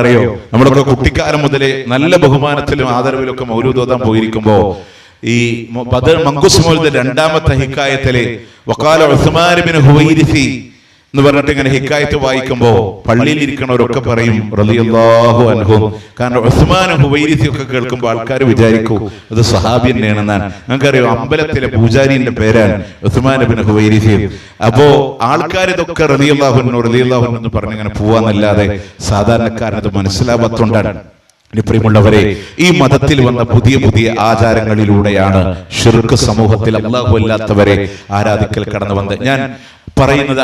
അറിയോ, നമ്മളൊക്കെ കുട്ടിക്കാലം മുതലേ നല്ല ബഹുമാനത്തിലും ആദരവിലും ഒക്കെ മൗലൂദ് ഓതാൻ പോയിരിക്കുമ്പോ ഈ ബദർ മങ്കുസ് മൗലൂദ് രണ്ടാമത്തെ ഹിക്കായത്തിലെ വഖാല ഉസ്മാൻ ഇബ്നു ഹുവൈരിസി എന്ന് പറഞ്ഞിട്ട് ഇങ്ങനെ ഹിക്കായത്ത് വായിക്കുമ്പോ പള്ളിയിൽ ഇരിക്കണവരൊക്കെ പറയും റളിയല്ലാഹു അൻഹു. കാരണം ഉസ്മാൻ ഹുവൈരിസി ഒക്കെ കേൾക്കുമ്പോൾ ആൾക്കാർ വിചാരിക്കൂ അത് സഹാബി തന്നെയാണെന്നാണ്. നമുക്കറിയാം അമ്പലത്തിലെ പൂജാരിന്റെ പേരാണ് ഉസ്മാൻ ഇബ്നു ഹുവൈരിസി. അപ്പോ ആൾക്കാർ ഇതൊക്കെ റളിയല്ലാഹു അൻഹു എന്ന് പറഞ്ഞിങ്ങനെ പോവാന്നല്ലാതെ സാധാരണക്കാരനത് മനസ്സിലാവാത്തോണ്ടാണ്. പ്രിയമുള്ളവരെ, ഈ മതത്തിൽ വന്ന പുതിയ പുതിയ ആചാരങ്ങളിലൂടെയാണ് ശിർക്ക് സമൂഹത്തിൽ അല്ലാഹു അല്ലാത്തവരെ ആരാധിക്കൽ കടന്നു വന്നത്. ഞാൻ പറയുന്നത്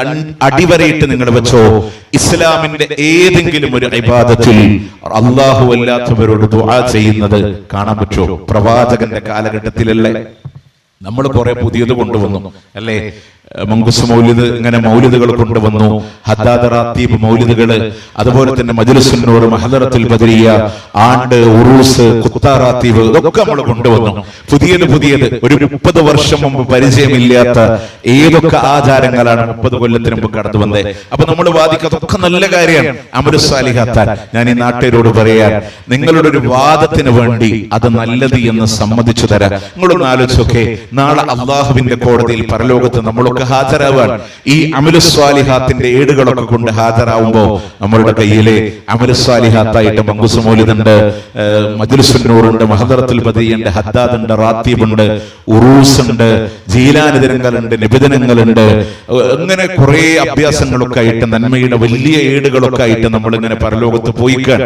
അടിവരയിട്ട് നിങ്ങൾ വെച്ചോ, ഇസ്ലാമിന്റെ ഏതെങ്കിലും ഒരു ഇബാദത്തിൽ അല്ലാഹു അല്ലാത്തവരോട് ദുആ ചെയ്യുന്നത് കാണാൻ പറ്റുമോ? പ്രവാചകന്റെ കാലഘട്ടത്തിലല്ലേ നമ്മൾ കുറെ പുതിയത് കൊണ്ടുവന്നു അല്ലേ? മങ്കുസ് മൗലിദ്, ഇങ്ങനെ മൗലിദുകൾ കൊണ്ടുവന്നു, ഹദ്ദാദ് റാത്തീബ് മൗലിദുകള്, അതുപോലെ തന്നെ മജ്ലിസുൻ നൂർ, മഹദറത്തുൽ ബദരിയ, ആണ്ട്, ഉറൂസ്, കുത്താ റാത്തീബ്, ഇതൊക്കെ നമ്മൾ കൊണ്ടുവന്നു. പുതിയത് ഒരു 30 വർഷം മുമ്പ് പരിചയമില്ലാത്ത ഏതൊക്കെ ആചാരങ്ങളാണ് 30 കൊല്ലത്തിന് മുമ്പ് കടന്നു വന്നത്. അപ്പൊ നമ്മൾ വാദിക്കതൊക്കെ നല്ല കാര്യമാണ്, അമലു സാലിഹാത്താൻ. ഞാൻ ഈ നാട്ടുകാരോട് പറയാൻ, നിങ്ങളുടെ ഒരു വാദത്തിന് വേണ്ടി അത് നല്ലത് എന്ന് സമ്മതിച്ചു തരാം. നിങ്ങളൊന്ന് ആലോചിച്ചൊക്കെ, നാളെ അള്ളാഹുവിന്റെ കോടതിയിൽ പരലോകത്ത് നമ്മളൊക്കെ ഹാജരാവാൻ ഈ അമലു സ്വാലിഹാത്തിന്റെ ഏടുകളൊക്കെ കൊണ്ട് ഹാജരാവുമ്പോ നമ്മളുടെ കയ്യിലെ അമലു സ്വാലിഹാത്തായിട്ട് മങ്കുസ് മൗലിദുണ്ട്, മജ്ലിസുൻ നൂറുണ്ട്, മഹദറത്തുൽ ബദരിയുണ്ട്, ഹദ്ദാദ് ഉണ്ട്, റാത്തീബ് ഉണ്ട്, ഉറൂസ് ഉണ്ട്, ജീലാനി ദിനങ്ങളുണ്ട്, നിബിധനങ്ങളുണ്ട്, അങ്ങനെ കുറെ അഭ്യാസങ്ങളൊക്കെ ആയിട്ട് നന്മയുടെ വലിയ ഏടുകളൊക്കെ ആയിട്ട് നമ്മൾ ഇങ്ങനെ പരലോകത്ത് പോയിക്കാൻ.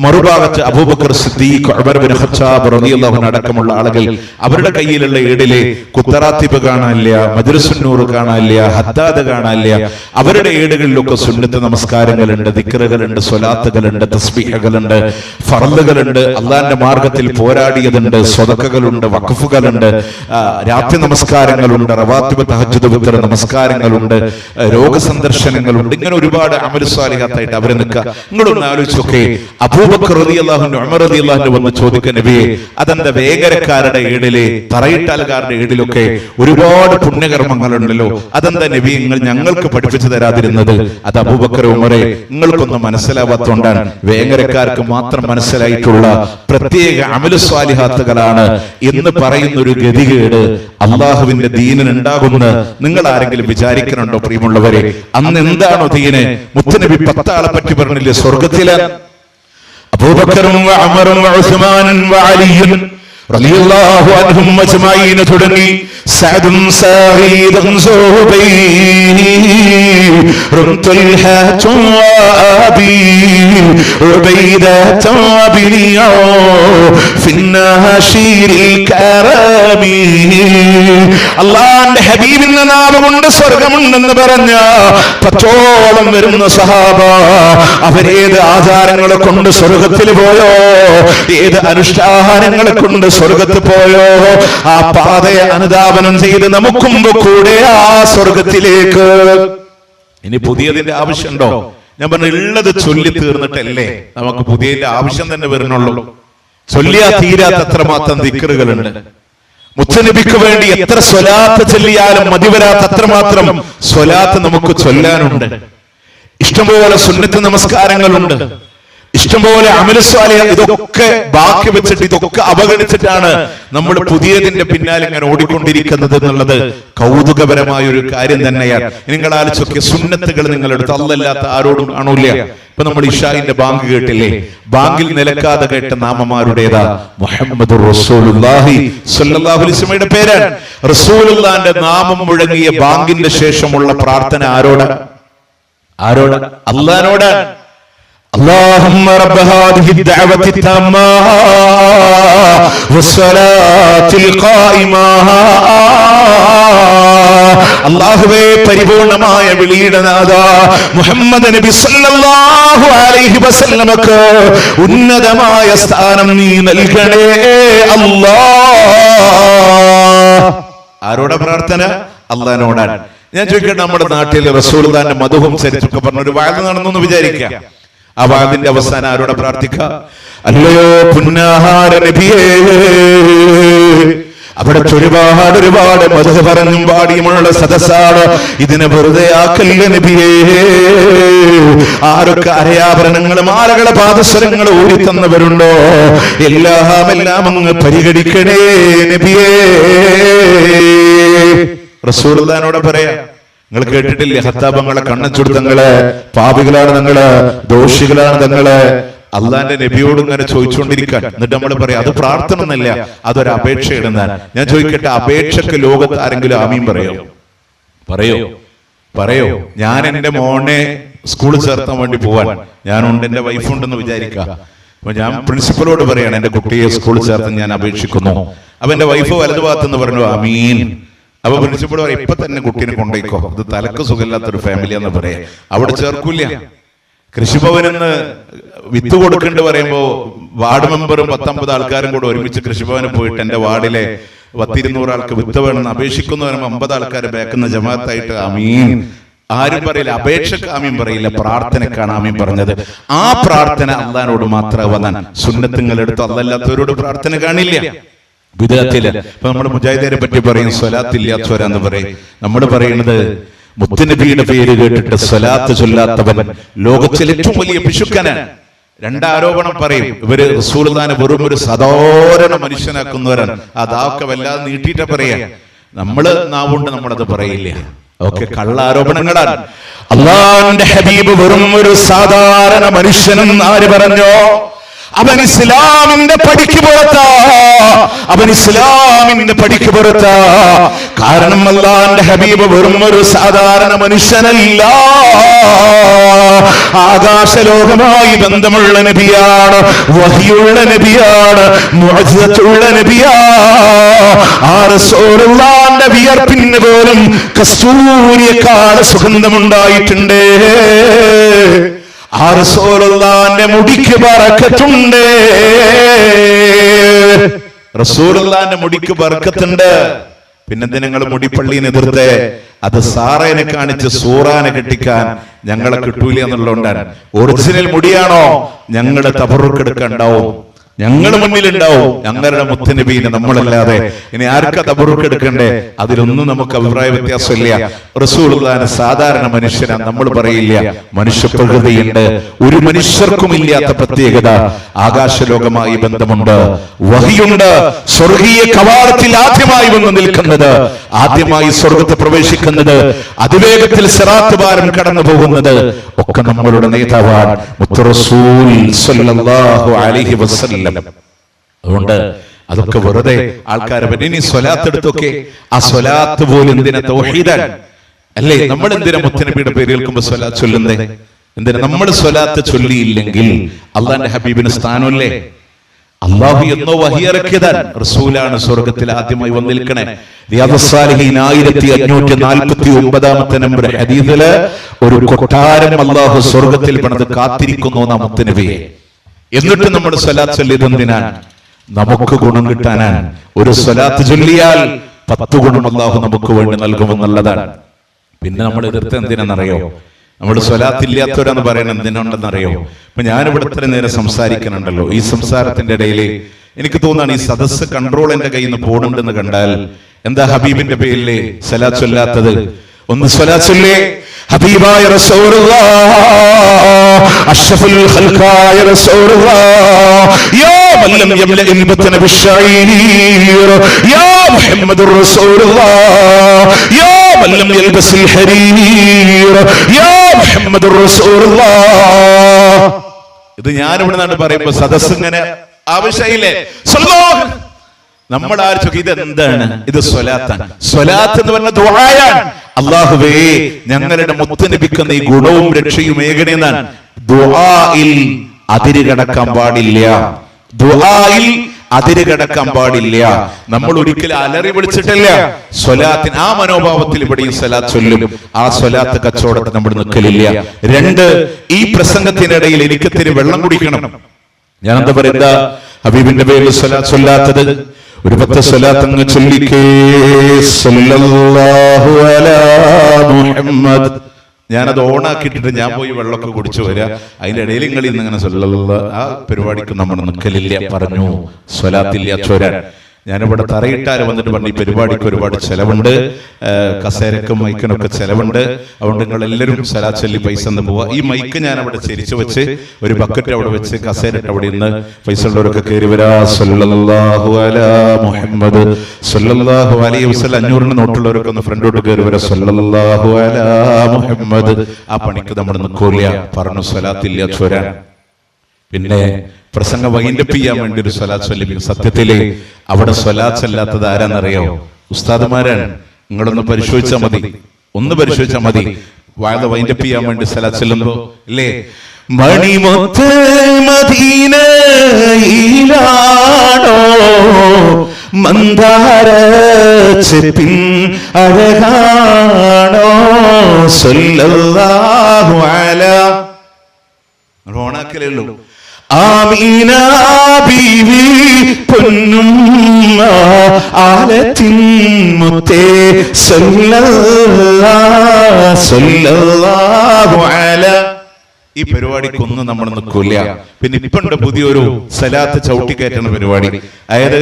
മറുഭാഗത്ത് അബൂബക്കർ സിദ്ദീഖ്, ഉമർ ഇബ്നു ഖത്താബ് റളിയല്ലാഹു അൻഹു അടക്കമുള്ള ആളുകൾ അവരുടെ കയ്യിലുള്ള ഏടിലെ കുത്തറാത്തീബ് കാണാനില്ല, മജ്ലിസുൻ നൂർ കാണാനില്ല, ഹദ്ദാദ് കാണാനില്ല. അവരുടെ ഏടുകളിലൊക്കെ സുന്നത്ത് നമസ്കാരങ്ങളുണ്ട്, ദിക്റുകളുണ്ട്, സ്വലാത്തുകളുണ്ട്, തസ്ബീഹുകളുണ്ട്, ഫർളുകളുണ്ട്, അള്ളാന്റെ മാർഗത്തിൽ പോരാടിയതുണ്ട്, സ്വതക്കകളുണ്ട്, വഖഫുകളുണ്ട്, രാത്രി നമസ്കാരങ്ങളുണ്ട്, റവാത്തിബ്, തഹജ്ജുദ്, വിത്ർ നമസ്കാരങ്ങളുണ്ട്, രോഗസന്ദർശനങ്ങളുണ്ട്. ഇങ്ങനെ ഒരുപാട് അമലു സ്വാലിഹാത്തായിട്ട് അവരെ നിൽക്കുക. നിങ്ങളൊന്ന് ആലോചിച്ചൊക്കെ, അബൂബക്കർ റളിയല്ലാഹു അൻഹു, ഉമർ റളിയല്ലാഹു അൻഹു വന്ന് ചോദിക്കുക, നബിയെ അതെന്താ വേഗരക്കാരുടെ ഏടിലെ, തറയിട്ടാൽക്കാരുടെ ഏടിലൊക്കെ ഒരുപാട് പുണ്യകർമ്മങ്ങളുണ്ടല്ലോ, അതെന്താ നബി നിങ്ങൾ ഞങ്ങൾക്ക് പഠിപ്പിച്ചു തരാതിരുന്നത്? അത് അബൂബക്കർ, ഉമറെ, നിങ്ങൾക്കൊന്നും മനസ്സിലാവാത്തോണ്ടാണ്. വേങ്ങരക്കാർക്ക് മാത്രം മനസ്സിലായിട്ടുള്ള പ്രത്യേക അമലു സ്വാലിഹാത്തുകളാണ് എന്ന് പറയുന്ന ഒരു ഗതികേട് അള്ളാഹുവിന്റെ ദീനിന് ഉണ്ടാകുന്ന നിങ്ങൾ ആരെങ്കിലും വിചാരിക്കുന്നുണ്ടോ? പ്രിയമുള്ളവരെ, അന്ന് എന്താണോ ദീന്? മുത്തുനബി 10 ആളെ പറ്റി പറഞ്ഞില്ലേ സ്വർഗത്തിലെ? അബൂബക്കറും ഉമറും ഉസ്മാനും അലിയും റളിയല്ലാഹു അൻഹും അജ്മഈൻ തുടങ്ങി സഅദും സഈദും സുബൈനി റുംതുൽഹാത്തും വഅബി ഉബൈദത്തും വബിനിയോ ഫിന്നാശീരിൽ കറമി. അല്ലാഹുവിന്റെ ഹബീബിന്റെ നാമം കൊണ്ട് സ്വർഗ്ഗമുണ്ടെന്ന് പറഞ്ഞ 10ഓളം വരുന്ന സഹാബ, അവരേത് ആചാരങ്ങളെ കൊണ്ട് സ്വർഗ്ഗത്തിൽ പോയോ, ഏത് അനുഷ്ഠാനങ്ങളെ കൊണ്ട് സ്വർഗത്ത് പോയോ, ആ പാതയെ അനുധാവനം ചെയ്ത് നമുക്കും കൂടെ ആ സ്വർഗത്തിലേക്ക്. ഇനി പുതിയതിന്റെ ആവശ്യമുണ്ടോ? ഞാൻ പറഞ്ഞു, ഉള്ളത് ചൊല്ലി തീർന്നിട്ടല്ലേ നമുക്ക് പുതിയതിന്റെ ആവശ്യം തന്നെ വരുന്നുള്ളൂ. ചൊല്ലിയാ തീരാത്ത അത്രമാത്രം ദിക്റുകളുണ്ട്. മുത്തുനബിക്ക് വേണ്ടി എത്ര സ്വലാത്ത് ചൊല്ലിയാലും മതിവരാത്ത അത്രമാത്രം സ്വലാത്ത് നമുക്ക് ചൊല്ലാനുണ്ട്. ഇഷ്ടംപോലെ സുന്നത്ത് നമസ്കാരങ്ങളുണ്ട്, ഇഷ്ടംപോലെ അമലു സ്വാലിഹ്. ഇതൊക്കെ ബാക്കി വെച്ചിട്ട്, ഇതൊക്കെ അവഗണിച്ചിട്ടാണ് നമ്മൾ പുതിയതിന്റെ പിന്നാലെ ഇങ്ങനെ ഓടിക്കൊണ്ടിരിക്കുന്നത് എന്നുള്ളത് കൗതുകപരമായ ഒരു കാര്യം തന്നെയാണ്. നിങ്ങൾ ആലോചിച്ചൊക്കെ, സുന്നത്തുകൾ നിങ്ങളെടുത്ത് അല്ലാത്ത ആരോടും കാണൂല. ഇപ്പൊ നമ്മൾ ഇശാഇന്റെ ബാങ്ക് കേട്ടില്ലേ? ബാങ്കിൽ നിലക്കാതെ കേട്ട നാമമാരുടേതാ? മുഹമ്മദുർ റസൂലുള്ളാഹി സ്വല്ലല്ലാഹു അലൈഹി വസല്ലമയുടെ പേരാണ്. റസൂലുള്ളാഹിന്റെ നാമം മുഴങ്ങിയ ബാങ്കിന്റെ ശേഷമുള്ള പ്രാർത്ഥന ആരോടാ? അല്ലാഹുവിനോടാണ്. اللهم رب هذه الدعوة التامة والصلاة القائمة. അല്ലാഹുവേ, പരിപൂർണമായ വിളിയുടെ നാഥ മുഹമ്മദ് നബി സല്ലല്ലാഹു അലൈഹി വസല്ലമക്ക് ഉന്നതമായ സ്ഥാനം നീ നൽകണേ അല്ലാഹ്. ആരോടാ പ്രാർത്ഥന? അല്ലാഹുവിനോടാണ്. ഞാൻ ചോദിക്കട്ടെ, നമ്മുടെ നാട്ടിൽ റസൂലുള്ളാഹിന്റെ മദ്ഹും ചരിത്രമൊക്കെ പറഞ്ഞൊരു വഅദ് നടന്നു വിചാരിക്കുക. ആ വാദിന്റെ അവസാനം ആരോടെ പ്രാർത്ഥിക്കുക? അല്ലയോ പുന്നാഹാര നബിയേ, അവിടുത്തെ ഒരുപാട് മധു പറഞ്ഞും പാടിയുമുള്ള സദസ്സാണ്. ഇതിനെ വെറുതെ ആക്കല്ല നബിയേ. ആരൊക്കെ അരയാഭരണങ്ങൾ മാലകളെ പാദസ്വരങ്ങൾ ഊരിത്തന്നവരുണ്ടോ എല്ലാം അങ്ങ് പരിഗണിക്കണേ നബിയേ. റസൂലുള്ളാഹിനോട് പറയാ, നിങ്ങൾ കേട്ടിട്ടില്ലേ ഹത്താബങ്ങളെ കണ്ണച്ചുടുത്തങ്ങള് പാപികളാണ് നിങ്ങള്, ദോഷികളാണ് നിങ്ങള്. അള്ളാന്റെ നബിയോട് ഇങ്ങനെ ചോദിച്ചുകൊണ്ടിരിക്കാൻ. എന്നിട്ട് നമ്മൾ പറയാം അത് പ്രാർത്ഥന എന്നല്ല, അതൊരു അപേക്ഷ ഇടുന്നാൻ. ഞാൻ ചോദിക്കട്ടെ, അപേക്ഷക്ക് ലോകത്ത് ആരെങ്കിലും ആമീൻ പറയോ? ഞാൻ എന്റെ മോനെ സ്കൂളിൽ ചേർത്താൻ വേണ്ടി പോവാൻ ഞാനുണ്ട്, എന്റെ വൈഫുണ്ടെന്ന് വിചാരിക്കാം. അപ്പൊ ഞാൻ പ്രിൻസിപ്പലോട് പറയാണ് എന്റെ കുട്ടിയെ സ്കൂളിൽ ചേർത്താൻ ഞാൻ അപേക്ഷിക്കുന്നു. അപ്പൊ എന്റെ വൈഫ് വലതുഭാഗത്തുനിന്ന് പറഞ്ഞു ആമീൻ. അപ്പൊ പ്രിൻസിപ്പൾ പറയും ഇപ്പൊ തന്നെ കുട്ടീനെ കൊണ്ടേക്കോ, ഇത് തലക്ക് സുഖമില്ലാത്തൊരു ഫാമിലിയാന്ന് പറയാ. അവിടെ ചേർക്കൂല. കൃഷിഭവനെന്ന് വിത്ത് കൊടുക്കേണ്ടി പറയുമ്പോ വാർഡ് മെമ്പറും 19 ആൾക്കാരും കൂടെ ഒരുമിച്ച് കൃഷിഭവന് പോയിട്ട് എന്റെ വാർഡിലെ 100-200 ആൾക്ക് വിത്ത് വേണമെന്ന് അപേക്ഷിക്കുന്നു പറയുമ്പോ 50 ആൾക്കാർ ബേക്കുന്ന ജമാഅത്തായിട്ട് ആമീൻ. ആരും പറയില്ല, അപേക്ഷക്ക് ആമീൻ പറയില്ല, പ്രാർത്ഥനക്കാണ് ആമീൻ പറഞ്ഞത്. ആ പ്രാർത്ഥന അള്ളാഹിനോട് മാത്രം വന്നാൻ. സുന്നത്തുങ്ങളെടുത്ത് അല്ലാത്തവരോട് പ്രാർത്ഥന കാണില്ല. വിദഅത്തില് ഇപ്പൊ നമ്മുടെ മുജാഹിദിനെ പറ്റി പറയും സ്വലാത്തില്ലാത്തവരാന്ന് പറയും. നമ്മൾ പറയുന്നത് മുത്തുനബിയുടെ പേര് കേട്ടിട്ട് സ്വലാത്ത് ചൊല്ലാത്തവൻ ലോകത്തിലെ ഏറ്റവും വലിയ പിശുക്കനാണ്. 2 ആരോപണം പറയും. ഇവര് റസൂലുള്ളാഹിനെ വെറും ഒരു സാധാരണ മനുഷ്യനാക്കുന്നവരാണ്. അതൊക്കെ വല്ലാതെ നീട്ടിയിട്ട് പറയാ. നമ്മള് നാവുകൊണ്ട് നമ്മളത് പറയില്ല. ഒക്കെ കള്ള ആരോപണങ്ങളാണ്. അള്ളാഹുവിന്റെ ഹബീബ് വെറും ഒരു സാധാരണ മനുഷ്യനെന്ന് ആര് പറഞ്ഞോ? അവൻ ഇസ്ലാമിന്റെ പടിക്ക് പുറത്താ. കാരണം അല്ലാഹുവിന്റെ ഹബീബ് വെറും ഒരു സാധാരണ മനുഷ്യനല്ല. ആകാശലോകമായി ബന്ധമുള്ള നബിയാണ്, വഹിയുള്ള നബിയാണ്, മുഅ്ജിസത്തുള്ള നബിയാണ്. ആ റസൂലുള്ളാഹിന്റെ വിയർപ്പിന് പോലും കസ്തൂരിയേക്കാൾ സുഗന്ധമുണ്ടായിട്ടുണ്ട്. ആ റസൂലുള്ളാഹിന്റെ മുടിക്ക് ബറക്കത്തുണ്ട്. റസൂലുള്ളാഹിന്റെ മുടിക്ക് ബറക്കത്തുണ്ട്. പിന്നെ നിങ്ങൾ മുടിപ്പള്ളിനെ എതിർത്ത് അത് സാറേനെ കാണിച്ച് സൂറാനെ കെട്ടിക്കാൻ ഞങ്ങളെ കിട്ടൂല എന്നുള്ളതുകൊണ്ടാണ്. ഒറിജിനൽ മുടിയാണോ ഞങ്ങള് തബറുക്കെടുക്കണ്ടാവും, ഞങ്ങളുടെ മുന്നിലുണ്ടാവും. ഞങ്ങളുടെ മുത്തുനബീനെ നമ്മളല്ലാതെ ഇനി ആർക്കാ തബറുക്കെടുക്കണ്ടേ? അതിലൊന്നും നമുക്ക് അഭിപ്രായ വ്യത്യാസമില്ല. റസൂലുള്ളാഹിനെ സാധാരണ മനുഷ്യനാ നമ്മൾ പറയില്ല. മനുഷ്യ പ്രകൃതിയുണ്ട്. ഒരു മനുഷ്യർക്കും ഇല്ലാത്ത പ്രത്യേകത. ആകാശലോകമായി ബന്ധമുണ്ട്, വഹിയുണ്ട്. സ്വർഗീയ കവാടത്തിൽ ആദ്യമായി വന്ന് നിൽക്കുന്നത്, ആദ്യമായി സ്വർഗത്ത് പ്രവേശിക്കുന്നത്, അതിവേഗത്തിൽ സിറാത്ത് പാലം കടന്നു പോകുന്നത് ഒക്കെ നമ്മളുടെ നേതാവാണ് മുത്ത് റസൂൽ സ്വല്ലല്ലാഹു അലൈഹി വസല്ലം. അതുകൊണ്ട് അതൊക്കെ വെറുതെ ആൾക്കാരെ പറ്റി. ഇനി സ്വലാത്ത് എടുത്തൊക്കെ ആ സ്വലാത്ത് പോലും എന്തിനാ തൗഹീദാണ് അല്ലേ? നമ്മൾ എന്തിനാ മുത്തുനബിയുടെ പേര് കേൾക്കുമ്പോ സ്വലാത്ത് ചൊല്ലുന്നേ? എന്തിനാ? നമ്മൾ സ്വലാത്ത് ചൊല്ലിയില്ലെങ്കിൽ അള്ളാന്റെ ഹബീബിന് സ്ഥാനമല്ലേ? അള്ളാഹു എന്നോ വഹിയിറക്കിയതാണ്. റസൂലാണ് സ്വർഗത്തിൽ ആദ്യമായി വന്നിരിക്കണേ. റിയാദുസ് സാലിഹീൻ 1549 നമ്പർ ഹദീസില് ഒരു കൊട്ടാരം അള്ളാഹു സ്വർഗത്തിൽ പണിത് കാത്തിരിക്കുന്നു നാം മുത്തുനബിയെ. എന്നിട്ട് നമ്മൾ സ്വലാത്ത് ചൊല്ലിയത് എന്തിനാണ്? നമുക്ക് ഗുണം കിട്ടാനാണ്. ഒരു സ്വലാത്ത് ചൊല്ലിയാൽ 10 ഗുണം അള്ളാഹു നമുക്ക് വേണ്ടി നൽകുമെന്നുള്ളതാണ്. പിന്നെ നമ്മൾ എതിർത്ത് എന്തിനാണെന്നറിയോ? നമ്മൾ സ്വലാത്തില്ലാത്തവരാന്ന് പറയുന്നത് എന്തിനുണ്ടെന്നറിയോ? ഇപ്പൊ ഞാനിവിടെ ഇത്ര നേരം സംസാരിക്കുന്നുണ്ടല്ലോ, ഈ സംസാരത്തിന്റെ ഇടയിൽ എനിക്ക് തോന്നാണ് ഈ സദസ്സ് കൺട്രോൾ എന്റെ കയ്യിൽ നിന്ന് പോണുണ്ടെന്ന് കണ്ടാൽ എന്താ ഹബീബിന്റെ പേരിലെ സ്വലാത്ത് ചൊല്ലാത്തത്? ഒന്ന് സ്വലാത്ത് ചൊല്ലേ. ഹബീബായ റസൂലുള്ളാഹ്, അഷ്റഫുൽ ഖൽഖായ റസൂലുള്ളാഹ്, യാ വല്ലം യംലഇൽ ബത്ന ബിശ്ശഈർ, യാ മുഹമ്മദുർ റസൂലുള്ളാഹ്, യാ വല്ലം യൽബസിൽ ഹരീർ, യാ മുഹമ്മദുർ റസൂലുള്ളാഹ്. ഇത് ഞാൻ ഇവിടെ നിന്നാണ് പറയുമ്പോ സദസ്സ് ഇങ്ങനെ ആവശ്യമില്ലേ? നമ്മൾ ആലോചിക്കും ഇത് എന്താണ്? ഇത് സ്വലാത്താണ്. സ്വലാത്ത് എന്ന് പറഞ്ഞ ദുആയാണ്. അല്ലാഹുവേ ഞങ്ങളുടെ മുത്തുനബിക്ക് നീ ഗുണവും രക്ഷയും ഏകണേന്നാണ്. ദുആയിൽ അതിര് കടക്കാൻ പാടില്ല. ദുആയിൽ അതിര് കടക്കാൻ പാടില്ല. നമ്മൾ ഒരിക്കലും അലറി വിളിച്ചിട്ടില്ല. സ്വലാത്തിന് ആ മനോഭാവത്തിൽ ഇവിടെയും സ്വലാത്ത് ചൊല്ലും. ആ സ്വലാത്ത് കച്ചവടത്തിൽ നമ്മൾ നിൽക്കലില്ല. 2, ഈ പ്രസംഗത്തിനിടയിൽ എനിക്കിത്തിരി വെള്ളം കുടിക്കണം. ഞാൻ എന്താ പറയുക? ഹബീബിന്റെ പേരിൽ സ്വലാത്ത് ചൊല്ലാത്തത് ഒരു 10 സ്വലാത്ത് അങ്ങ് ചൊല്ലിക്കേ. സല്ലല്ലാഹു അലാ മുഹമ്മദ്. ഞാനത് ഓണാക്കിയിട്ടിട്ട് ഞാൻ പോയി വെള്ളമൊക്കെ കുടിച്ചു വരാം. അതിന്റെ ഇടയിൽ നിങ്ങൾ ഇന്നിങ്ങനെ ആ പരിപാടിക്ക് നമ്മൾ നിൽക്കലില്ല പറഞ്ഞു. സ്വലാത്തില്ല ചോരാൻ ഞാനിവിടെ തറയിട്ടാൽ വന്നിട്ട് പറഞ്ഞു ഈ പരിപാടിക്ക് ഒരുപാട് ചെലവുണ്ട്, കസേരക്കും മൈക്കിനൊക്കെ ചെലവുണ്ട്, അതുകൊണ്ട് നിങ്ങൾ എല്ലാവരും സ്വലാത്ത് ചൊല്ലി പൈസ എന്ന് പോവുക. ഈ മൈക്ക് ഞാൻ അവിടെ ചെരിച്ചു വെച്ച് ഒരു ബക്കറ്റ് അവിടെ വെച്ച് കസേരട്ട് അവിടെ ഇന്ന് പൈസ ഉള്ളവരൊക്കെ കയറി വരാ. സല്ലല്ലാഹു അലാ മുഹമ്മദ് സല്ലല്ലാഹു അലൈഹി വസല്ലം. 500 നോട്ടുള്ളവരൊക്കെ ഒന്ന് ഫ്രണ്ടോട്ട് കയറി വരാ. സല്ലല്ലാഹു അലാ മുഹമ്മദ്. ആ പണിക്ക് നമ്മൾ നിൽക്കൂല, പറഞ്ഞു സ്വലാത്തില്ല ചൊരാൻ. പിന്നെ പ്രസംഗം വൈൻഡപ്പ് ചെയ്യാൻ വേണ്ടി ഒരു സ്വലാത്ത് ചൊല്ലി. സത്യത്തില് അവിടെ സ്വലാത്ത് അല്ലാത്തത് ആരാന്നറിയോ? ഉസ്താദുമാരാണ്. നിങ്ങളൊന്ന് പരിശോധിച്ചാൽ മതി, ഒന്ന് പരിശോധിച്ചാൽ മതി. വാഴ വൈൻഡപ്പ് ചെയ്യാൻ വേണ്ടി സ്വലാത്ത് ചൊല്ലുമ്പോ ഇല്ലേ, മണിമുത്ത് മദീനയിലാണോ മന്ദാര ചെപ്പിൻ അഴകാണോ സല്ലല്ലാഹു അലാ. ഓണാക്കലേ ഉള്ളൂ. ആമീന ബീവി പൊന്നുമ്മ ആലത്തിൻ മുത്തേ സല്ലല്ലാഹു അലാ. ഈ പരിപാടിക്കൊന്നും നമ്മൾ നിൽക്കൂല. പിന്നെ ഇപ്പണ്ട് പുതിയൊരു സലാത്ത് ചവിട്ടിക്കയറ്റുന്ന പരിപാടി. അതായത്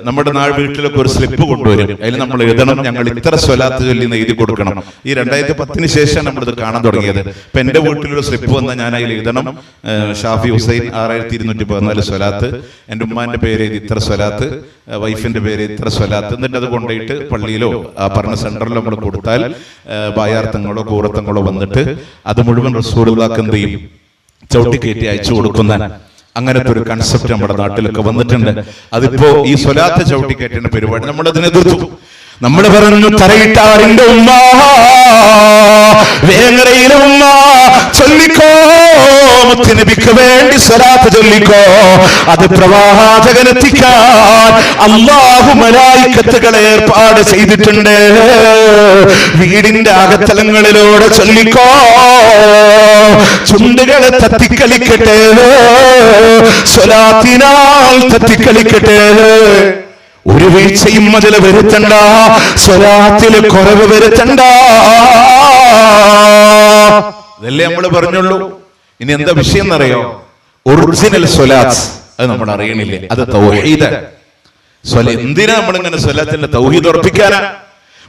നമ്മുടെ വീട്ടിലൊക്കെ ഒരു സ്ലിപ്പ് കൊണ്ടുവരും, അതിൽ നമ്മൾ എഴുതണം ഞങ്ങൾ ഇത്ര സ്വലാത്ത് ചൊല്ലി എഴുതി കൊടുക്കണം. ഈ 2010 ശേഷം നമ്മളിത് കാണാൻ തുടങ്ങിയത്. ഇപ്പൊ എന്റെ വീട്ടിലൊരു സ്ലിപ്പ് വന്നാൽ ഞാൻ അതിൽ എഴുതണം ഷാഫി ഹുസൈൻ 6214 സ്വലാത്ത്, എന്റെ ഉമ്മാന്റെ പേര് ഇത്ര സ്വലാത്ത്, വൈഫിന്റെ പേര് ഇത്ര സ്വലാത്ത്. എന്നിട്ട് അത് കൊണ്ടുപോയിട്ട് പള്ളിയിലോ ആ പറഞ്ഞ സെന്ററിലോ നമ്മൾ കൊടുത്താൽ ബായാർത്ഥങ്ങളോ കൂറത്തങ്ങളോ വന്നിട്ട് അത് മുഴുവൻ റസൂലുള്ളാഹിക്ക് എന്ത് ചെയ്യും, ചവിട്ടിക്കയറ്റി അയച്ചു കൊടുക്കുന്ന അങ്ങനത്തെ ഒരു കൺസെപ്റ്റ് നമ്മുടെ നാട്ടിലൊക്കെ വന്നിട്ടുണ്ട്. അതിപ്പോ ഈ സ്വലാത്ത് ചവിട്ടിക്കയറ്റുന്ന പരിപാടി നമ്മൾ അതിനെ എതിർത്തു. നമ്മൾ പറഞ്ഞു തറയിട്ടാറിന്റെ ഉമ്മ, വേങ്ങരയിലെ ഉമ്മ ചൊല്ലിക്കോ, മുത്തുനബിക്ക് വേണ്ടി സ്വലാത്ത് ചൊല്ലിക്കോ. അത് പ്രവാചകനെത്തിക്കാൻ അല്ലാഹു മലായിക്കത്തുകളെ ഏർപ്പാട് ചെയ്തിട്ടുണ്ട്. വീടിന്റെ അകത്തലങ്ങളിലൂടെ ചൊല്ലിക്കോ, ചുണ്ടുകളെ തത്തിക്കളിക്കട്ടെ, സ്വലാത്തിനാൽ തത്തിക്കളിക്കട്ടെ. ഒരു വീഴ്ചയും അതിൽ വരുത്തണ്ട, സ്വലാത്തിൽ കുറവ് വരുത്തണ്ട. അതല്ലേ നമ്മൾ പറഞ്ഞുള്ളൂ. ഇനി എന്താ വിഷയം എന്നറിയോ? ഒറിജിനൽ സ്വലാത്ത് അത് നമ്മൾ അറിയണില്ലേ, അത് തൗഹീദ്. എന്തിനാ നമ്മളിങ്ങനെ സ്വലാത്തിന്റെ തൗഹീദ് ഉറപ്പിക്കാനാ?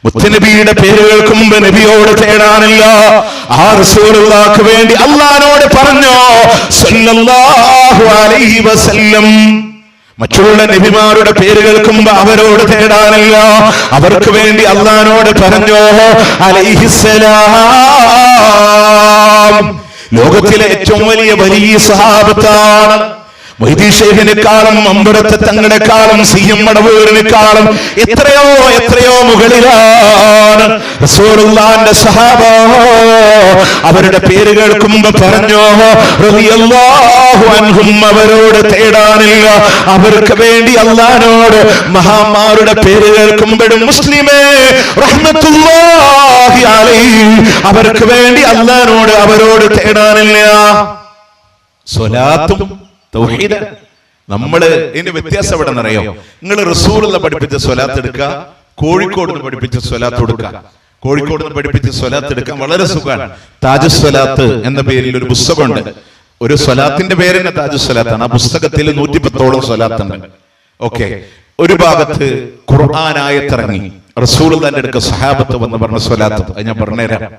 മുത്തുനബിയുടെ പേര് കേൾക്കുമ്പോ നബിയോട് തേടാനില്ല, ആ റസൂലുള്ളാഹിക്ക് വേണ്ടി അല്ലാഹുവോട് പറഞ്ഞോ സല്ലല്ലാഹു അലൈഹി വസല്ലം. മറ്റുള്ള നബിമാരുടെ പേര് കേൾക്കുമ്പോ അവരോട് തേടാനില്ല, അവർക്ക് വേണ്ടി അല്ലാഹുവോട് പറഞ്ഞോ അലൈഹിസ്സലാം. ലോകത്തിലെ ഏറ്റവും വലിയ സഹാബത്താണ്. മൊയ്തീൻ ശൈഖിനെക്കാളും അമ്പലത്തെ തങ്ങളെക്കാളും CM മടവൂരിനെക്കാളും എത്രയോ മുകളിലാണ് റസൂലുള്ളാഹിന്റെ സഹാബ. അവരുടെ പേര് കേൾക്കുമ്പോ പറഞ്ഞോ റളിയല്ലാഹു അൻഹും. അവരോട് തേടാനില്ല, അവർക്ക് വേണ്ടി അല്ലാഹുവോട് മഹാന്മാരുടെ പേര് കേൾക്കുമ്പോഴും മുസ്ലിമേ റഹ്മത്തുള്ളാഹി അലൈഹി, അവർക്ക് വേണ്ടി അല്ലാഹുവോട് അവരോട് തേടാനില്ല. സ്വലാത്തും തൗഹീദ്. നമ്മള് ഇതിന്റെ വ്യത്യാസം എവിടെ നിന്നറിയോ? നിങ്ങൾ റസൂലുള്ള പഠിപ്പിച്ച സ്വലാത്ത് എടുക്കുക, കോഴിക്കോട് നിന്ന് പഠിപ്പിച്ച സ്വലാത്ത് കൊടുക്കുക. കോഴിക്കോട് നിന്ന് പഠിപ്പിച്ച സ്വലാത്ത് എടുക്കാൻ വളരെ സുഖമാണ്. താജുസ് സ്വലാത്ത് എന്ന പേരിൽ ഒരു പുസ്തകമുണ്ട്. ഒരു സ്വലാത്തിന്റെ പേര് തന്നെ താജുസ് സ്വലാത്താണ്. ആ പുസ്തകത്തിൽ 110ഓളം സ്വലാത്തുണ്ട്. ഓക്കെ, ഒരു ഭാഗത്ത് ഖുർആൻ ആയത്തിറങ്ങി, റസൂലുള്ളാഹിന്റെ അടുക്ക സഹാബത്ത് വന്ന് പറഞ്ഞ സ്വലാത്ത്. അത് ഞാൻ പറഞ്ഞുതരാം.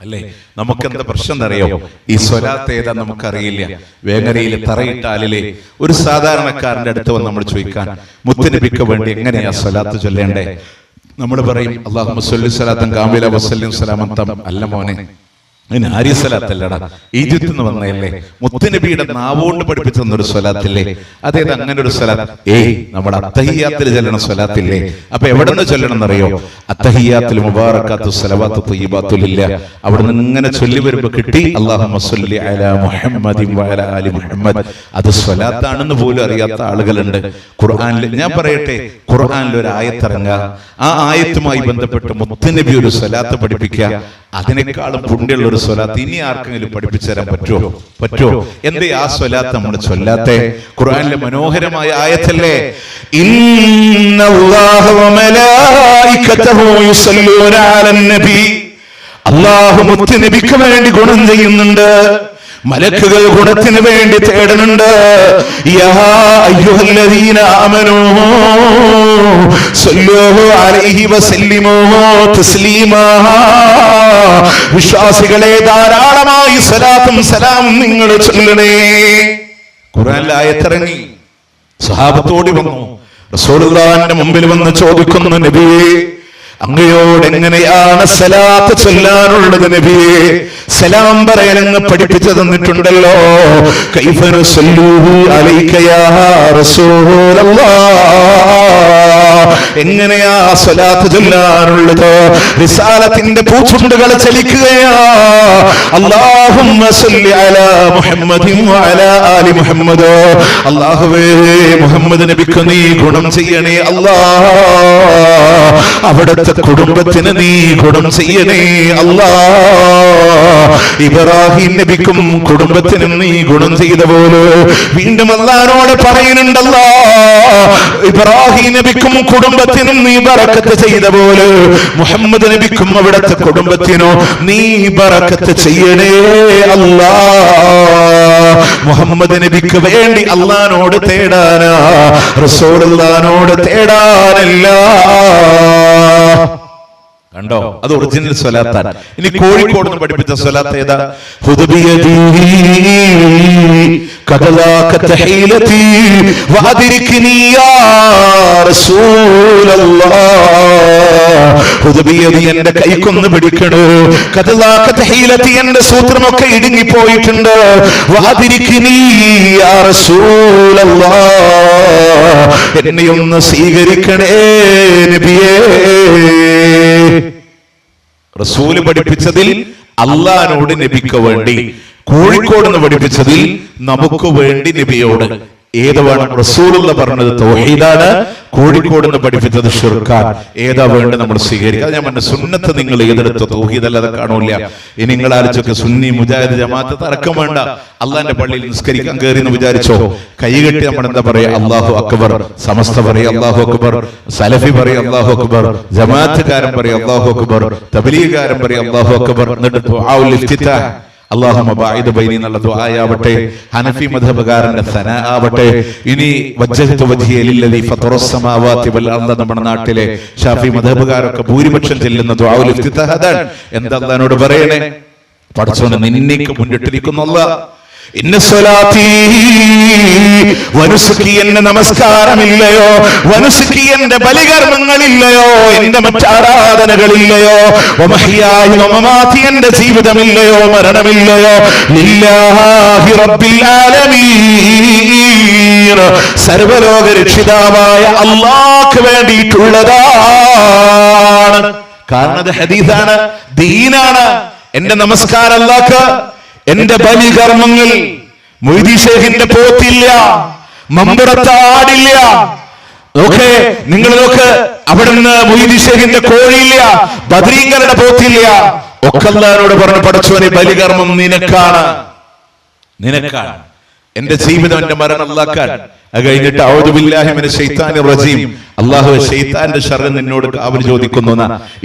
അല്ലേ, നമുക്ക് എന്താ പ്രശ്നം എന്നറിയോ? ഈ സ്വലാത്ത് ഏതാ നമുക്കറിയില്ല. വേങ്ങരയിലെ തറയിട്ടാലിലെ ഒരു സാധാരണക്കാരന്റെ അടുത്ത് വന്ന് നമ്മൾ ചോദിക്കാൻ മുത്തുനബിക്ക് വേണ്ടി എങ്ങനെയാ സ്വലാത്ത് ചൊല്ലേണ്ടേ? നമ്മൾ പറയും അല്ലാഹുമ്മ സ്വല്ലി സ്വലാത്തൻ കാമില വസല്ലിം സലാമൻ തം. അല്ല മോനെ, അതിന് ആര്യ സ്വലാത്തല്ലടാ, ഈജിപ്തിൽ നിന്ന് വന്നതല്ലേ, മുത്തുനബിയുടെ നാവുകൊണ്ട് പഠിപ്പിച്ചു തന്നൊരു സ്വലാത്തില്ലേ, അതേത് അങ്ങനെ ഒരു സ്വലാത്ത്? നമ്മുടെ അത്തഹിയ്യാത്തിൽ ചൊല്ലണ സ്വലാത്തില്ലേ? അപ്പൊ എവിടെ നിന്ന് ചൊല്ലണം എന്നറിയോ? അത്തഹിയ്യാത്തിൽ മുബാറകാത്തു സ്വലവാത്തു തയ്യിബാത്തുലില്ല. അവിടെ നിന്ന് ഇങ്ങനെ ചൊല്ലി വരുമ്പോ കിട്ടി അല്ലാഹുമ്മ സ്വല്ലി അലാ മുഹമ്മദിൻ വഅലാ ആലി മുഹമ്മദ്. അത് സ്വലാത്താണെന്ന് പോലും അറിയാത്ത ആളുകളുണ്ട് ഖുർആനിൽ. ഞാൻ പറയട്ടെ, ഖുർആനിൽ ഒരു ആയത്തിറങ്ങുക, ആ ആയത്തുമായി ബന്ധപ്പെട്ട് മുത്തുനബി ഒരു സ്വലാത്ത് പഠിപ്പിക്കുക, അതിനേക്കാളും പുണ്യമുള്ള ഒരു സ്വലാത്ത് ഇനി ആർക്കെങ്കിലും പഠിപ്പിച്ചു തരാൻ പറ്റുമോ? എന്തേ ആ സ്വലാത്ത് നമ്മൾ ചൊല്ലാത്തെ? ഖുർആനിലെ മനോഹരമായ ആയത്തല്ലേ, ഇന്നല്ലാഹ വമലായികതഹു യുസല്ലൂന അലൻ നബി. അല്ലാഹു മുത്തുനബിക്ക് വേണ്ടി ഗുണം ചെയ്യുന്നുണ്ട്. മലക്കുകൾ ഗുണത്തിന് വേണ്ടി തേടുന്നുണ്ട്. യാ അയ്യുഹല്ലദീന ആമനൂ സല്ലൂ അലൈഹി വസല്ലിമൂ തസ്ലീമാ. വിശ്വാസികളെ ധാരാളമായി സ്വലാത്തും സലാമും നിങ്ങൾ ചൊല്ലണേ. ഖുർആനിൽ ആയത്തിറങ്ങി. സഹാബത്തോടി വന്നു, റസൂലുള്ളാഹിന്റെ മുമ്പിൽ വന്ന് ചോദിക്കുന്നു, നബിയേ അങ്ങയോട് എങ്ങനെയാണ് സലാത്ത് ചൊല്ലാനുള്ളത് നബിയേ? സലാം പറയാൻ അങ്ങ് പഠിപ്പിച്ചു തന്നിട്ടുണ്ടല്ലോ. കൈഫ നസല്ലു അലൈക യാ റസൂലല്ലാഹ്, എങ്ങനെയാ സ്വലാത്ത് ചൊല്ലാനുള്ളത്? റിസാലത്തിന്റെ പൂച്ചുണ്ടുകൾ ചലിക്കുകയാ. അല്ലാഹുമ്മ സല്ലി അലാ മുഹമ്മദിൻ വഅലാ ആലി മുഹമ്മദ്. അല്ലാഹുവേ മുഹമ്മദ് നബിക്ക് നീ ഗുണം ചെയ്യണേ അല്ലാഹ്, അവിടുത്തെ കുടുംബത്തിന് നീ ഗുണം ചെയ്യണേ അല്ലാഹ്. ഇബ്രാഹിം നബിക്കും കുടുംബത്തിനും നീ ഗുണം ചെയ്ത പോലെ വീണ്ടും അല്ലാഹുവോട് പറയുന്നുണ്ടല്ലോ, ഇബ്രാഹിം നബിക്കും കുടുംബത്തിനും നീ ബറക്കത്ത് ചെയ്ത പോലെ മുഹമ്മദ് നബിക്കും അവിടുത്തെ കുടുംബത്തിനോ നീ ബറക്കത്ത് ചെയ്യണേ അല്ലാഹ്. മുഹമ്മദ് നബിക്ക് വേണ്ടി അല്ലാഹുവോട് തേടാനാ, റസൂലുള്ളാഹിനോട് തേടാനല്ല. കണ്ടോ, അത് ഒറിജിനൽ സ്വലാത്താണ്. ഇനി കോഴിക്കോട് നിന്ന് പഠിപ്പിച്ച സ്വലാത്ത് ഏതാ? ഹുദബിയദീ കദലാക തഹീലതി വഅദ്രിക്നി യാ റസൂലല്ലാഹ്. ഹുദബിയദി എന്റെ കൈക്കൊന്ന് പിടിക്കണോ. കദലാക തഹീലതി എന്റെ സൂത്രമൊക്കെ ഇടുങ്ങി പോയിട്ടുണ്ട്. വഅദ്രിക്നി യാ റസൂലല്ലാഹ്, എന്നെ ഒന്ന് സ്വീകരിക്കണേ നബിയേ. റസൂല് പഠിപ്പിച്ചതിൽ അള്ളാഹിനോട് നബിക്ക് വേണ്ടി, കോഴിക്കോട് നിന്ന് പഠിപ്പിച്ചതിൽ നമുക്ക് വേണ്ടി നബിയോട്. ഏത് വേണം? റസൂലുള്ള പറഞ്ഞത് തൗഹീദാണ്, കോഴിക്കോട് നിന്ന് പഠിപ്പിച്ചത് ശിർക്കാൻ. ഏതാ വേണ്ട നമ്മൾ സ്വീകരിക്കുക? ഞാൻ പറഞ്ഞ സുന്നത്ത് നിങ്ങൾ ഏതെടുത്ത് തൗഹീദ് അല്ലാതെ കാണൂല. ഇനി നിങ്ങൾ ആലോചിച്ചൊക്കെ സുന്നി മുജാഹിദ് ജമാഅത്ത് തർക്കം വേണ്ട. അള്ളാന്റെ പള്ളിയിൽ നിസ്കരിക്കാൻ കയറി എന്ന് വിചാരിച്ചോ, കൈകെട്ടി നമ്മൾ എന്താ പറയാ? അല്ലാഹു അക്ബർ. സമസ്ത പറയും അല്ലാഹു അക്ബർ, സലഫി പറയും അല്ലാഹു അക്ബർ, ജമാഅത്തുകാരൻ പറയും അല്ലാഹു അക്ബർ, തബ്ലീഗുകാരൻ പറയും അല്ലാഹു അക്ബർ. എന്നിട്ട് ദുആഉൽ ഇഫ്തിതാഹ് അല്ലാഹുമ്മ ബഅഇദ് ബൈനി എന്നുള്ള ദുആയാവട്ടെ, ഹനഫി മദ്ഹബുകാരന്റെ സനാ ആവട്ടെ, ഇനി വജ്ജഹ്തു വജ്ഹിയ ലില്ലദീ ഫത്തറസ് സമാവാതി വൽ അർദ. നമ്മുടെ നാട്ടിലെ ഷാഫി മദ്ഹബുകാരൊക്കെ ഭൂരിപക്ഷം ചെല്ലുന്ന ദുആഉൽ ഇഫ്തിതാഹ് അതാണ്. എന്താ അല്ലാഹുവോട് പറയണേ? പടച്ചോനെ നിന്നേക്ക് മുന്നിട്ടിരിക്കുന്നു അല്ലാഹ്. ഇന്ന സ്വലാത്തി വനുസുക്കി, എന്റെ നമസ്കാരമില്ലയോ, വനുസുക്കി എന്റെ ബലികർമ്മങ്ങളില്ലയോ, എന്റെ മറ്റാരാധനകളില്ലയോ, വമഹ്യായ വമമാതി എന്റെ ജീവിതമില്ലയോ, മരണമില്ലയോ, ലില്ലാഹി റബ്ബിൽ ആലമീൻ, സർവലോക രക്ഷിതാവായ അല്ലാഹ്ക്ക് വേണ്ടിയിട്ടുള്ളതാണ്. കാരണം അത് ഹദീസാണ്, ദീനാണ്. എന്റെ നമസ്കാരം അല്ലാഹ്ക്ക്, എന്റെ ബലികർമ്മങ്ങൾ. മൊയ്തി ശേഖിന്റെ പോത്തില്ല, മമ്പുറത്ത് ആടില്ല. ഓക്കെ, നിങ്ങൾ നോക്ക്, അവിടുന്ന് മൊയ്തി ശേഖിന്റെ കോഴിയില്ല, ബദ്രീങ്ങളുടെ പോത്തില്ല. ഒക്കെ അല്ലാഹുവോട് പറഞ്ഞു, പടച്ചോനെ ബലികർമ്മം നിനക്കാണ്, നിനക്കാണ്. എന്റെ ജീവിതം, എന്റെ മരണം അല്ലാഹ്ക്കാണ്. അത് കഴിഞ്ഞിട്ട് അഊദു ബില്ലാഹി മിനശ് ശൈത്താനിർ റജീം, അല്ലാഹുവേ ശൈത്താന്റെ ശർറിൽ നിന്നോട് കാവൽ ചോദിക്കുന്നു.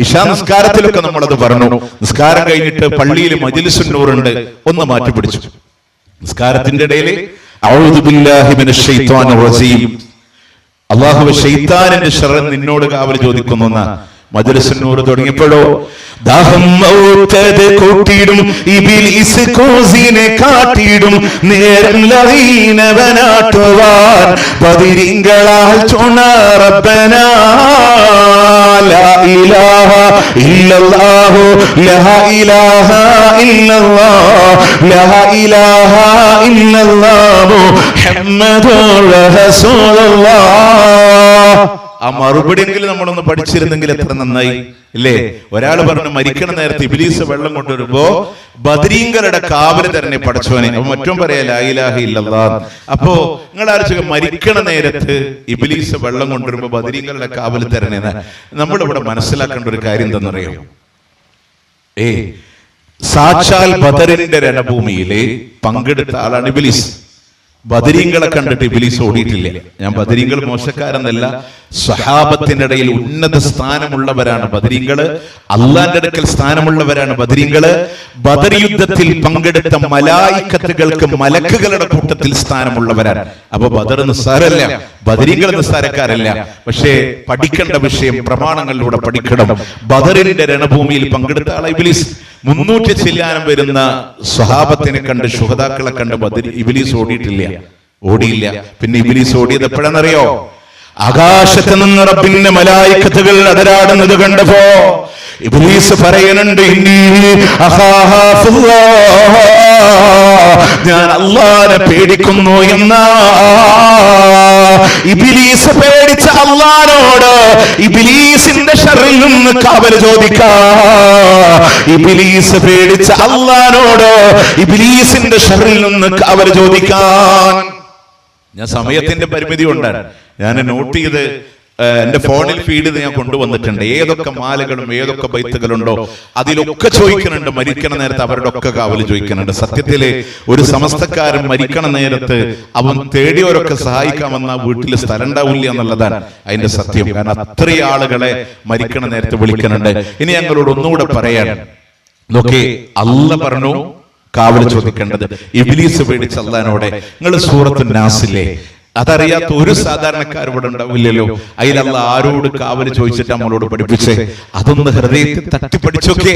ഇശാ നിസ്കാരത്തിലൊക്കെ നമ്മളത് പറഞ്ഞു. നിസ്കാരം കഴിഞ്ഞിട്ട് പള്ളിയിൽ മജ്ലിസുൻ നൂറുണ്ട്, ഒന്ന് മാറ്റി പിടിച്ചു. നിസ്കാരത്തിന്റെ ഇടയിൽ അഊദു ബില്ലാഹി മിനശ് ശൈത്താനിർ റജീം, അല്ലാഹുവേ ശൈത്താനിന്റെ ശർറിൽ നിന്നോട് കാവൽ ചോദിക്കുന്നു. മജ്ലിസുൻ നൂർ തുടങ്ങിയപ്പോഴോ ദാഹം ഔതത് കൂട്ടിടും ഇബ്ലീസ് കോസിനെ കാട്ടിടും നേരം ലഹീനവനാട്ടുവാൻ ബദിരിങ്ങളാൽ ചുണ റബ്ബനാ ലാ ഇലാഹ ഇല്ലല്ലാഹു ലാ ഇലാഹ ഇല്ലല്ലാഹ് ലാ ഇലാഹ ഇല്ലല്ലാഹു മുഹമ്മദുർ റസൂലുള്ളാഹ്. ആ മറുപടിയെങ്കിലും നമ്മളൊന്ന് പഠിച്ചിരുന്നെങ്കിൽ എത്ര നന്നായി ഇല്ലേ? ഒരാൾ പറഞ്ഞു മരിക്കണ നേരത്തെ ഇബ്ലീസ് വെള്ളം കൊണ്ടുവരുമ്പോ ബദരീങ്കരുടെ കാവല് തരണേ പടച്ചോനെ. അപ്പൊ മറ്റും പറയാ ലാ ഇലാഹ ഇല്ലല്ലാഹ്. അപ്പോ നിങ്ങൾ ആലോചിക്കുക, മരിക്കണ നേരത്ത് ഇബ്ലീസ് വെള്ളം കൊണ്ടുവരുമ്പോ ബദരീങ്കരുടെ കാവല് തരണേ. നമ്മളിവിടെ മനസ്സിലാക്കേണ്ട ഒരു കാര്യം എന്താണെന്നറിയോ? സാക്ഷാൽ ബദറിന്റെ രണഭൂമിയിലെ പങ്കെടുത്ത ആളാണ് ഇബ്ലീസ്. ബദരീങ്ങളെ കണ്ടിട്ട് ഇബ്ലീസ് ഓടിയിട്ടില്ല. ഞാൻ ബദരീങ്ങൾ മോശക്കാരെന്നല്ല, സ്വഹാബത്തിനിടയിൽ ഉന്നത സ്ഥാനമുള്ളവരാണ് ബദരീങ്ങള്, അള്ളാന്റെ അടുക്കൽ സ്ഥാനമുള്ളവരാണ് ബദരീങ്ങള്. ബദർ യുദ്ധത്തിൽ പങ്കെടുത്ത മലായിക്കത്തുകൾക്ക് മലക്കുകളുടെ കൂട്ടത്തിൽ സ്ഥാനമുള്ളവരാണ്. അപ്പൊ ബദർ നിസ്സാരല്ല, ബദരീങ്ങൾ നിസ്സാരക്കാരല്ല. പക്ഷേ പഠിക്കേണ്ട വിഷയം പ്രമാണങ്ങളിലൂടെ പഠിക്കണം. ബദറിന്റെ രണഭൂമിയിൽ പങ്കെടുത്ത ആളെ ഇബ്ലീസ്. 300 ചില്ലാനം വരുന്ന സ്വഹാബത്തിനെ കണ്ട്, ശുഹദാക്കളെ കണ്ട് ഇബ്ലീസ് ഓടിയില്ല. പിന്നെ ഇബ്ലീസ് ഓടിയത് എപ്പോഴാണെന്നറിയോ? ആകാശത്ത് നിന്ന് റബ്ബിന്റെ മലായിക്കത്തുകൾ അതരാടുന്നത് കണ്ടപ്പോ ഇബ്ലീസ് പറയുന്നുണ്ട്, ഞാൻ അല്ലാഹനെ പേടിക്കുന്നു എന്ന. ഇബ്ലീസ് പേടിച്ച അല്ലാഹനോട് ഇബ്ലീസിന്റെ ശർറിൽ നിന്ന് കാവൽ ചോദിക്കാം. ഇബ്ലീസ് പേടിച്ച അല്ലാഹനോട് ഇബ്ലീസിന്റെ ശർറിൽ നിന്ന് കാവൽ ചോദിക്കാൻ. ഞാൻ സമയത്തിന്റെ പരിമിതി കൊണ്ടാണ് ഞാൻ നോട്ട് ചെയ്ത് എന്റെ ഫോണിൽ ഫീഡ് ഞാൻ കൊണ്ടുവന്നിട്ടുണ്ട്. ഏതൊക്കെ മാലകളും ഏതൊക്കെ ബൈത്തുകളുണ്ടോ അതിലൊക്കെ ചോദിക്കുന്നുണ്ട്. മരിക്കണ നേരത്ത് അവരുടെ ഒക്കെ കാവല് ചോദിക്കുന്നുണ്ട്. സത്യത്തില് ഒരു സമസ്തക്കാരൻ മരിക്കണ നേരത്ത് അവൻ തേടിയവരൊക്കെ സഹായിക്കാമെന്ന വീട്ടിൽ സ്ഥലം ഉണ്ടാവില്ല എന്നുള്ളതാണ് അതിന്റെ സത്യം. കാരണം അത്രയും ആളുകളെ മരിക്കണ നേരത്ത് വിളിക്കുന്നുണ്ട്. ഇനി ഞങ്ങളോട് ഒന്നുകൂടെ പറയാൻ നോക്കി, അല്ലാഹ് പറഞ്ഞു കാവല് ചോദിക്കേണ്ടത്. ഇബ്ലീസ് പേടിച്ച അല്ലാഹനോടെ. നിങ്ങൾ സൂറത്തുൻ നാസിലെ അതറിയാത്ത ഒരു സാധാരണക്കാർ ഇവിടെ ഉണ്ടാവില്ലല്ലോ. അതിൽ അല്ലാഹ് ആരോട് കാവല് ചോദിച്ചിട്ട് നമ്മളോട് പഠിപ്പിച്ചേ? അതൊന്ന് ഹൃദയത്തിൽ തട്ടിപ്പടിച്ചൊക്കെ.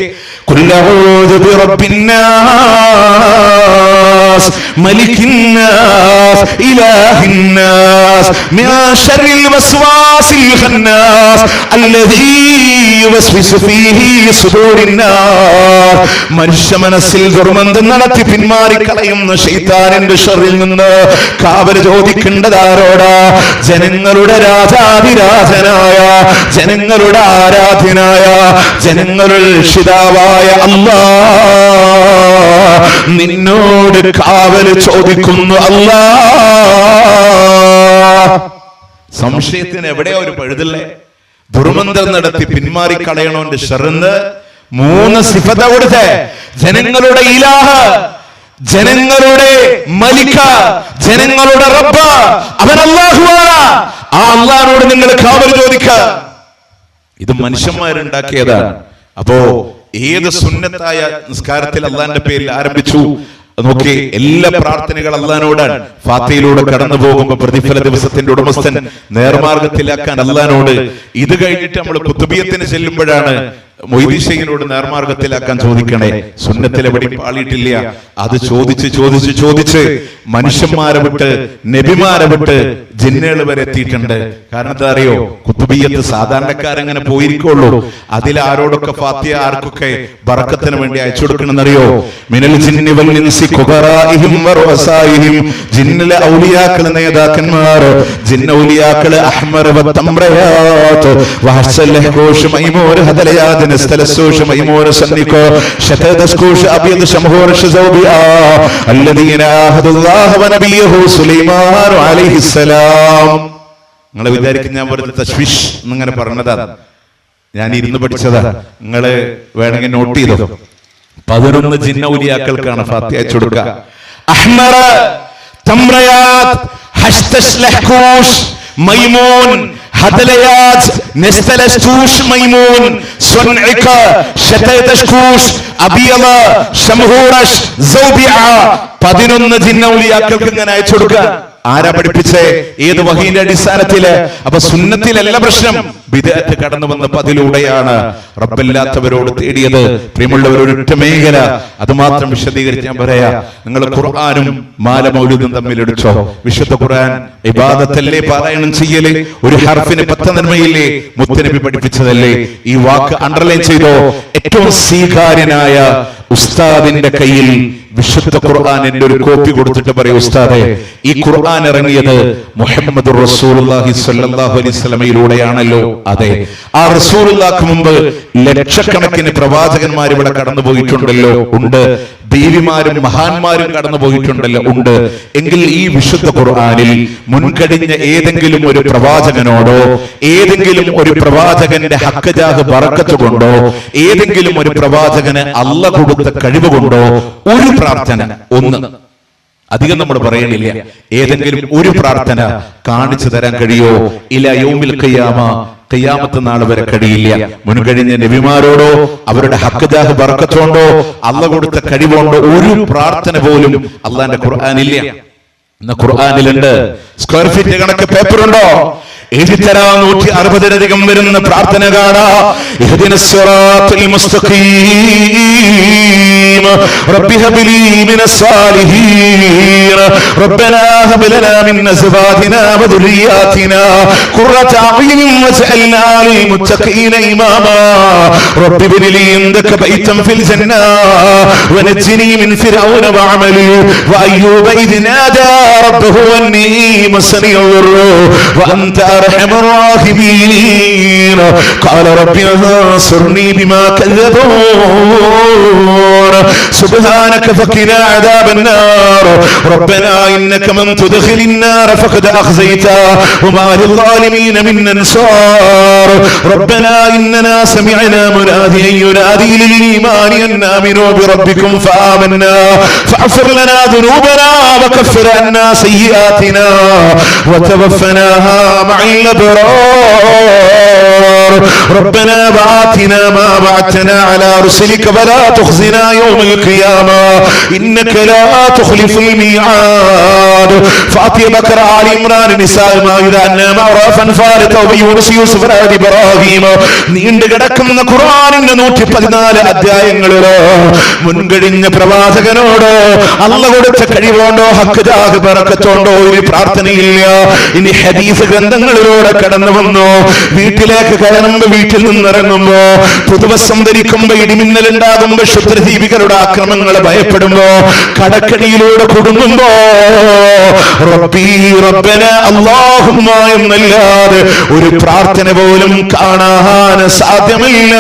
മനുഷ്യ മനസ്സിൽ ദുർമന്തം നടത്തി പിന്മാറിക്കളയുന്ന ശൈത്താനിന്റെ ശർറിൽ നിന്ന് കാവല് ചോദിക്കേണ്ടതാരോടാ? ജനങ്ങളുടെ രാജാതിരാജനായ, ജനങ്ങളുടെ ആരാധ്യനായ, ജനങ്ങളുടെ രക്ഷിതാവായ അല്ലാഹ് നിന്നോട് കാവല് ചോദിക്കുന്നു. അല്ലാഹ് സംശയത്തിന് എവിടെയാ ഒരു പഴുതല്ലേ? ദുർമന്തം നടത്തി പിന്മാറിക്കളയണോന്റെ ശർറിന്ന് 3 സിഫത കൊടുത്ത് ജനങ്ങളുടെ ഇലാഹ്, ജനങ്ങളുടെ മലിക, ജനങ്ങളുടെ റബ്ബ് അവൻ അല്ലാഹുവാണ്. ആ അല്ലാഹുവോട് നിങ്ങൾ കാവൽ ചോദിക്കുക. ഇത് മനുഷ്യന്മാരുണ്ടാക്കിയതാണ്. അപ്പോ ഏത് സുന്നത്തായ നിസ്കാരത്തിൽ അല്ലാഹുവിന്റെ പേരിൽ ആരംഭിച്ചു നോക്കി, എല്ലാ പ്രാർത്ഥനകൾ അല്ലാഹുവിനോടാണ്. ഫാത്തിഹയിലൂടെ കടന്നു പോകുമ്പോൾ പ്രതിഫല ദിവസത്തിന്റെ ഉടമസ്ഥൻ നേർമാർഗത്തിലാക്കാൻ അല്ലാഹുവിനോട്. ഇത് കഴിഞ്ഞിട്ട് നമ്മൾ കുത്തുബിയത്തിന് ചെല്ലുമ്പോഴാണ് മൊയ്തീശയിനോട് നേർമാർഗത്തിലാക്കാൻ ചോദിക്കണേ. സുന്നത്തിൽ എവിടെയും പാളിയിട്ടില്ല. അത് ചോദിച്ച് മനുഷ്യന്മാരെ വിട്ട് നബിമാരെ വിട്ട് ജിന്നുകൾ വരെ എത്തിയിട്ടുണ്ട്. കാരണം എന്താ അറിയോ? കുത്തുബിയത്ത് സാധാരണക്കാരങ്ങനെ പോയിരിക്കുള്ളൂ. അതിൽ ആരോടൊക്കെ ഫാത്തിഹ ആർക്കൊക്കെ ബറക്കത്തിന് വേണ്ടി അയച്ചു കൊടുക്കണമെന്നറിയോ? മിനൽ ജിന്നി വൽ ഇൻസി ഖുബറാഇഹിം വറസായിഹിം. ജിന്നിലെ ഔലിയാക്കളെ നേതാക്കന്മാർ, ജിന്ന ഔലിയാക്കളെ അഹ്മർ വതംറയാത്ത് വഹസലഹൂഷ് മൈമൂർ ഹദലയാത്ത് نستلسوش ميمون سنكو شتدسكوش أبيض شمهور شزوبيا الذين آهدوا الله ونبيه سليمان عليه السلام. നിങ്ങളെ വിചാരിക്കും ഞാൻ വെറുതെ തശ്വിഷ് എന്നിങ്ങനെ പറഞ്ഞതാണ്. ഞാൻ ഇരുന്ന് പഠിച്ചതാ. നിങ്ങള് വേണമെങ്കിൽ നോട്ട് ചെയ്തോ. 11 ജിന്ന ഔലിയാക്കൾക്കാണ് ഫാത്തിഹ അയച്ചു കൊടുക്കുക. അഹ്മറ തംറയാത്ത് ഹസ്തസ്ലഹൂഷ് മൈമൂൻ ഹദലയാത് നസ്തലസ്തൂഷ് മൈമൂൻ സുൻഇക ശതദസ്കൂഷ് അബിയല ശംഹൂറഷ് സൗബിഅ. 11 ജിന്ന ഔലിയാക്കൾക്ക് ഇങ്ങനെ അയച്ചു കൊടുക്കുക. ആരാ പഠിപ്പിച്ചേ? ഏത് വഹീന്റെ അടിസ്ഥാനത്തില്? അപ്പൊ സുന്നത്തിലല്ല പ്രശ്നം, ബിദ്അത്ത് കടന്നു വന്നപ്പോ അതിലൂടെയാണ് റബ്ബല്ലാത്തവരോട് തേടിയത്. പ്രിയമുള്ളവർ, ഒരൊറ്റ മേഖല അത് മാത്രം വിശദീകരിച്ച് ഞാൻ പറയാ. നിങ്ങൾ ഖുർആനും മാല മൗലൂദും തമ്മിൽ എടുത്തോ. വിശുദ്ധ ഖുർആൻ ഇബാദത്തല്ലേ പാരായണം ചെയ്യല്? ഒരു ഹർഫിന് 10 നന്മയില്ലേ? മുത്തനബി പഠിപ്പിച്ചതല്ലേ? ഈ വാക്ക് അണ്ടർലൈൻ ചെയ്തോ. ഏറ്റവും സ്വീകാര്യനായ ഉസ്താദിന്റെ കയ്യിൽ വിശുദ്ധ ഖുർആനിന്റെ ഒരു കോപ്പി കൊടുത്തിട്ട് പറയും, ഉസ്താദേ ഈ ഖുർആൻ ഇറങ്ങിയത് മുഹമ്മദുർ റസൂലുള്ളാഹി സ്വല്ലല്ലാഹു അലൈഹി വസല്ലമയിലൂടെയാണല്ലോ. അതെ, ആ റസൂലുള്ളാഹിക്ക് മുമ്പ് ലക്ഷക്കണക്കിന് പ്രവാചകന്മാർ ഇവിടെ കടന്നു പോയിട്ടുണ്ടല്ലോ. ഉണ്ട്. ദേവിമാരും മഹാന്മാരും കടന്നു പോയിട്ടുണ്ടല്ലോ. ഉണ്ട്. എങ്കിൽ ഈ വിശുദ്ധ ഖുർആനിൽ മുൻകഴിഞ്ഞ ഏതെങ്കിലും ഒരു പ്രവാചകനോടോ, ഏതെങ്കിലും ഒരു പ്രവാചകന്റെ ഹക്ക് ജാഹ് ബറക്കത്ത് കൊണ്ടോ, ഏതെങ്കിലും ഒരു പ്രവാചകന് അല്ലാഹ് കൊടുത്ത കഴിവ് കൊണ്ടോ ഒരു പ്രാർത്ഥന, ഒന്ന് അധികം നമ്മൾ പറയണില്ല. ഏതെങ്കിലും ഒരു പ്രാർത്ഥന കാണിച്ചു തരാൻ കഴിയോ? ഇലാ യൗമിൽ ഖിയാമ, ഖിയാമത്ത് നാൾ വരെ കഴിയില്ല. മുൻകഴിഞ്ഞ നബിമാരോടോ അവരുടെ ഹഖ്ജാഹ് ബർക്കത്തോണ്ടോ അള്ളാഹ് കൊടുത്ത കഴിവുകൊണ്ടോ ഒരു പ്രാർത്ഥന പോലും അള്ളാന്റെ ഖുർആനില്ല. ഇന്ന് ഖുർആനിലുണ്ട്. സ്ക്വയർ ഫീറ്റ് കണക്ക് പേപ്പർ ഉണ്ടോ? 160-ലധികം വരുന്ന പ്രാർത്ഥന കാണാ. ഇഹ്ദിനസ് സിറാത്തുൽ മുസ്തഖീം, റബ്ബി ഹബ്ലി മിനസ് സാലിഹീൻ, റബ്ബനാ ഹബ് ലനാ മിൻ അസ്വാജിനാ വദുരിയാതിനാ ഖുർറത അഅ്യുനിൻ വജഅൽനാ ലിൽ മുത്തഖീന ഇമാമാ, റബ്ബി ഇബ്നി ഇൻദക ബൈതൻ ഫിൽ ജന്നാ വനജ്നി മിൻ ഫിർഔന വഅമലി വഅയ്യൂബ ഇദ് നാദാ റബ്ബഹു അന്നീ മസ്സനിയ ദ്ദുർറു വഅൻത أرحم الراحمين قال رب انصرني بما كذبون سبحانك فقنا عذاب النار ربنا إنك من تدخل النار فقد أخزيته وما للظالمين من أنصار ربنا إننا سمعنا مناديا ينادي للإيمان أن آمنوا بربكم فآمنا فاغفر لنا ذنوبنا وكفر عنا سيئاتنا وتوفنا مع الأبرار ربنا وآتنا ما وعدتنا على رسلك ولا تخزنا يوم القيامة إنك لا تخلف الميعاد فاطمة بكر آل عمران نساء المائدة النعم عرف أنفال توبة യൂനുസ് യൂസുഫ് ആദി ഇബ്രാഹിം നീണ്ടു കിടക്കുന്ന ഖുർആനിന്റെ 114 അധ്യായങ്ങളിലോ മുൻകഴിഞ്ഞ പ്രവാചകനോടോ അല്ലാഹു കൊടുത്ത കഴിവുകൊണ്ടോ ഹഖ്ജാഹ് ബറക്കത്തോണ്ടോ ഒരു പ്രാർത്ഥനയില്ല. ഇനി ഹദീസ് ഗ്രന്ഥങ്ങളിലൂടെ കടന്നു വന്നു. വീട്ടിലേക്ക് കയറുമ്പോ, വീട്ടിൽ നിന്നിറങ്ങുമ്പോ, പുതുവസ്ത്രം ധരിക്കുമ്പോ, ഇടിമിന്നൽ ഉണ്ടാകുമ്പോ, ക്ഷുദ്രജീവികളുടെ ആക്രമണങ്ങൾ ഭയപ്പെടുമ്പോ, കടക്കണിയിലൂടെ കുടുങ്ങുമ്പോ റബ്ബി റബ്ബന അല്ലാഹുമ്മ എന്നല്ലാതെ ഒരു പ്രാർത്ഥന പോലും കാണാൻ സാധ്യമല്ല.